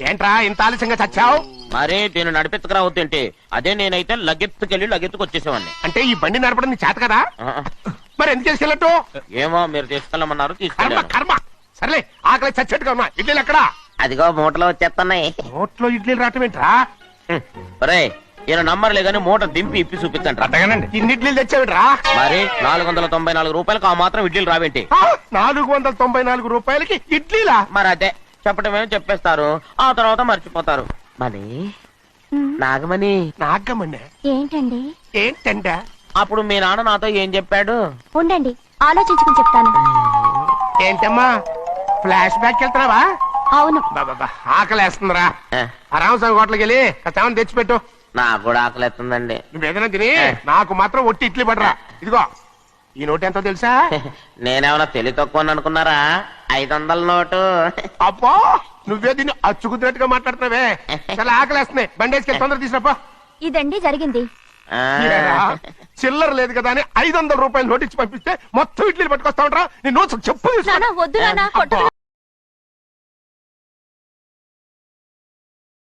ఏంట్రా ఇంత ఆలస్యంగా చచ్చావు? మరే నేను నడిపెత్తుకురావద్దేంటి? అదే నేనైతే లగెత్తుకెళ్ళి లగెత్తుకు వచ్చేసేవాడిని. అంటే ఈ బండి నడపడం నీ చేత కదా? మరి ఎందుకు చేసుకెళ్ళట్టు? ఏమో మీరు తీసుకెళ్ళమన్నారు, కర్మ తీసుకెళ్ళాను. కర్మ. సర్లే ఆకలి చచ్చేట్టుగా ఉన్నా. ఇడ్లీలు ఎక్కడా? అదిగో మూటలో వచ్చేస్తున్నాయి. నోట్లో ఇడ్లీలు రావటం ఏంట్రా? రే ఈయన నంబర్లే గానీ మూట దింపి ఇప్పి చూపించండి. అట్టగానండి. ఇన్ని ఇడ్లీలు తెచ్చావిడ్రా? మరి 494 రూపాయలకు ఆ మాత్రం ఇడ్లీలు రావేంటి? 494 రూపాయలకి ఇడ్లీలా? మరి అదే చెప్పడమేమో చెప్పేస్తారు, ఆ తర్వాత మర్చిపోతారు. మనీ నాగమణి నాగమ్మండి. ఏంటండి? ఏంటంట? అప్పుడు మీ నాన్న నాతో ఏం చెప్పాడు? ఉండండి, ఆలోచించుకుని చెప్తాను. ఏంటమ్మా ఫ్లాష్ బ్యాక్ వెళ్తున్నావా? అవును. బాబా ఆకలేస్తుందిరా. ఆ, ఆ రామస్వామి హోటల్కి వెళ్ళి కచ్చామని తెచ్చిపెట్టు. నాకు కూడా ఆకలిస్తుందండి. నువ్వేదైనా తిని నాకు మాత్రం ఒట్టి ఇడ్లీ పడరా. ఇదిగో ఈ నోటు ఎంతో తెలుసా? నేనేమన్నా తెలివి తక్కువ అనుకున్నారా? 500 నోటు. అబ్బో నువ్వే దీన్ని అచ్చుకుతున్నట్టుగా మాట్లాడుతున్నావే. చాలా ఆకలేస్తున్నాయి. బండేసుకెళ్ళి తొందర తీసినప్ప. ఇదండి జరిగింది. ఆ, చిల్లర లేదు కదా అని 500 రూపాయలు నోటు ఇచ్చి పంపిస్తే మొత్తం ఇడ్లీలు పట్టుకొస్తా ఉంటా. నీ నోట్స్ చెప్పు. నానా వద్దు నానా.